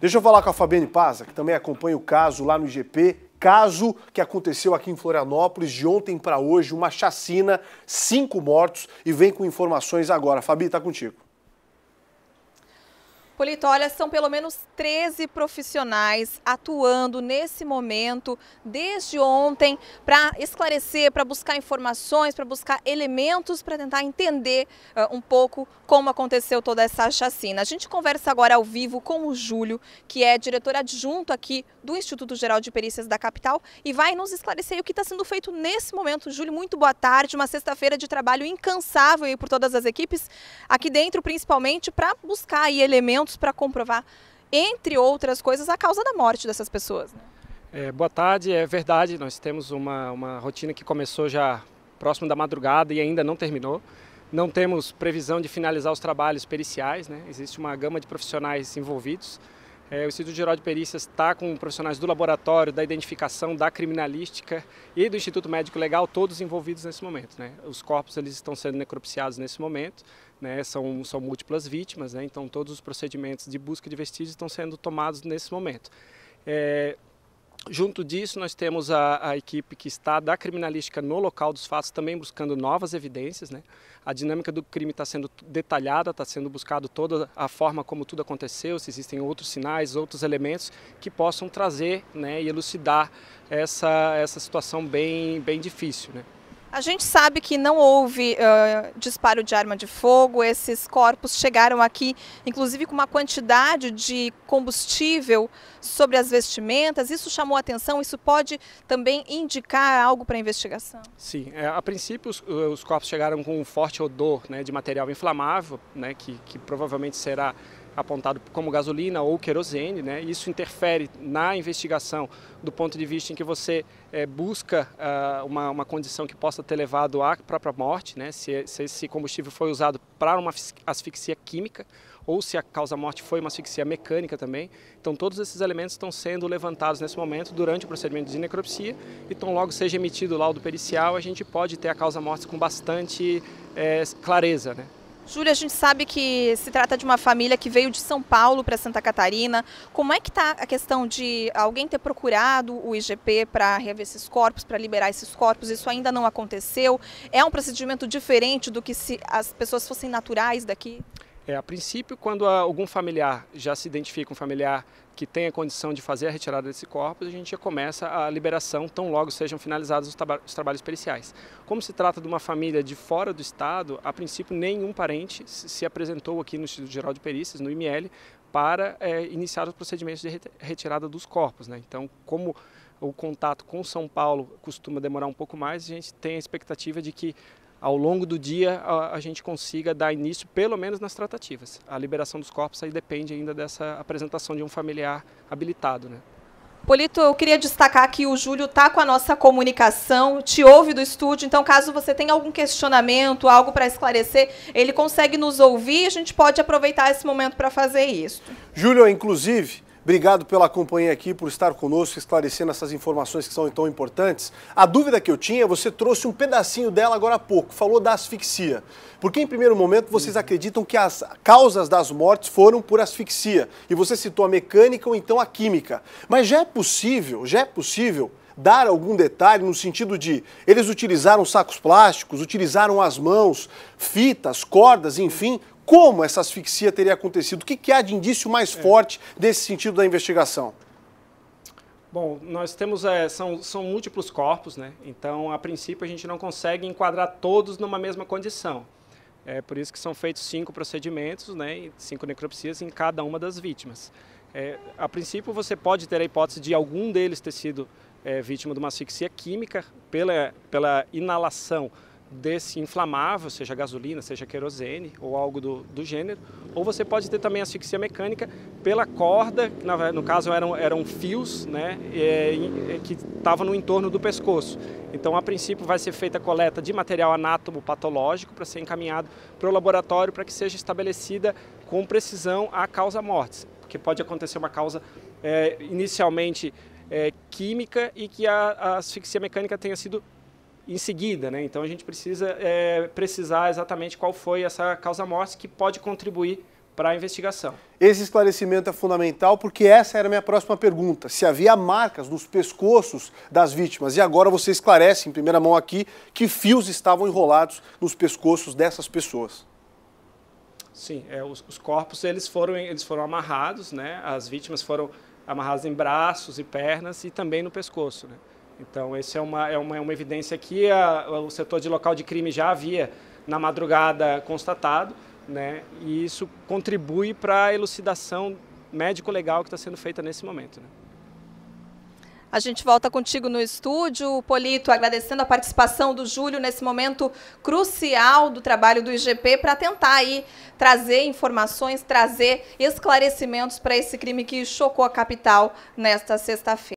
Deixa eu falar com a Fabiane Paza, que também acompanha o caso lá no IGP. Caso que aconteceu aqui em Florianópolis de ontem para hoje, uma chacina, 5 mortos, e vem com informações agora. Fabi, está contigo. Polito, olha, são pelo menos 13 profissionais atuando nesse momento, desde ontem, para esclarecer, para buscar informações, para buscar elementos, para tentar entender um pouco como aconteceu toda essa chacina. A gente conversa agora ao vivo com o Júlio, que é diretor adjunto aqui do Instituto Geral de Perícias da capital, e vai nos esclarecer o que está sendo feito nesse momento. Júlio, muito boa tarde, uma sexta-feira de trabalho incansável aí por todas as equipes, aqui dentro principalmente, para buscar aí elementos para comprovar, entre outras coisas, a causa da morte dessas pessoas. Boa tarde, é verdade, nós temos uma rotina que começou já próximo da madrugada e ainda não terminou. Não temos previsão de finalizar os trabalhos periciais, né? Existe uma gama de profissionais envolvidos. O Instituto Geral de Perícias está com profissionais do laboratório, da identificação, da criminalística e do Instituto Médico Legal, todos envolvidos nesse momento, né? Os corpos eles estão sendo necropsiados nesse momento, né? São múltiplas vítimas, né? Então todos os procedimentos de busca de vestígios estão sendo tomados nesse momento. Junto disso, nós temos a equipe que está da criminalística no local dos fatos, também buscando novas evidências, né? A dinâmica do crime está sendo detalhada, está sendo buscado toda a forma como tudo aconteceu, se existem outros sinais, outros elementos que possam trazer, né, e elucidar essa situação bem difícil, né? A gente sabe que não houve disparo de arma de fogo, esses corpos chegaram aqui, inclusive com uma quantidade de combustível sobre as vestimentas. Isso chamou a atenção, isso pode também indicar algo para a investigação? Sim, a princípio os corpos chegaram com um forte odor, né, de material inflamável, né, que provavelmente será apontado como gasolina ou querosene, né? Isso interfere na investigação do ponto de vista em que você busca uma condição que possa ter levado à própria morte, né? Se esse combustível foi usado para uma asfixia química ou se a causa-morte foi uma asfixia mecânica também. Então todos esses elementos estão sendo levantados nesse momento durante o procedimento de necropsia, então logo seja emitido o laudo pericial, a gente pode ter a causa-morte com bastante clareza, né? Júlia, a gente sabe que se trata de uma família que veio de São Paulo para Santa Catarina. Como é que está a questão de alguém ter procurado o IGP para rever esses corpos, para liberar esses corpos? Isso ainda não aconteceu? É um procedimento diferente do que se as pessoas fossem naturais daqui? A princípio, quando algum familiar já se identifica, um familiar que tem a condição de fazer a retirada desse corpo, a gente já começa a liberação, tão logo sejam finalizados os trabalhos periciais. Como se trata de uma família de fora do estado, a princípio nenhum parente se apresentou aqui no Instituto Geral de Perícias, no IML, para iniciar os procedimentos de retirada dos corpos, né? Então, como o contato com São Paulo costuma demorar um pouco mais, a gente tem a expectativa de que ao longo do dia a gente consiga dar início, pelo menos nas tratativas. A liberação dos corpos aí depende ainda dessa apresentação de um familiar habilitado, né? Polito, eu queria destacar que o Júlio está com a nossa comunicação, te ouve do estúdio, então caso você tenha algum questionamento, algo para esclarecer, ele consegue nos ouvir e a gente pode aproveitar esse momento para fazer isso. Júlio, inclusive, obrigado pela companhia aqui, por estar conosco, esclarecendo essas informações que são tão importantes. A dúvida que eu tinha, você trouxe um pedacinho dela agora há pouco, falou da asfixia. Porque em primeiro momento vocês acreditam que as causas das mortes foram por asfixia. E você citou a mecânica ou então a química. Mas já é possível dar algum detalhe no sentido de eles utilizaram sacos plásticos, utilizaram as mãos, fitas, cordas, enfim. Como essa asfixia teria acontecido? O que há de indício mais forte desse sentido da investigação? Bom, nós temos, são múltiplos corpos, né? Então, a princípio, a gente não consegue enquadrar todos numa mesma condição. É por isso que são feitos 5 procedimentos, né? 5 necropsias em cada uma das vítimas. A princípio, você pode ter a hipótese de algum deles ter sido vítima de uma asfixia química pela inalação desse inflamável, seja gasolina, seja querosene ou algo do gênero, ou você pode ter também asfixia mecânica pela corda, que no caso eram fios, né, que estavam no entorno do pescoço. Então, a princípio, vai ser feita a coleta de material anátomo-patológico para ser encaminhado para o laboratório para que seja estabelecida com precisão a causa-morte, porque pode acontecer uma causa inicialmente química e que a asfixia mecânica tenha sido em seguida, né? Então a gente precisa precisar exatamente qual foi essa causa-morte que pode contribuir para a investigação. Esse esclarecimento é fundamental porque essa era a minha próxima pergunta. Se havia marcas nos pescoços das vítimas. E agora você esclarece em primeira mão aqui que fios estavam enrolados nos pescoços dessas pessoas. Sim, os corpos eles foram amarrados, né? As vítimas foram amarradas em braços e pernas e também no pescoço, né? Então, essa é uma evidência que o setor de local de crime já havia, na madrugada, constatado, né? E isso contribui para a elucidação médico-legal que está sendo feita nesse momento, né? A gente volta contigo no estúdio, Polito, agradecendo a participação do Júlio nesse momento crucial do trabalho do IGP para tentar aí trazer informações, trazer esclarecimentos para esse crime que chocou a capital nesta sexta-feira.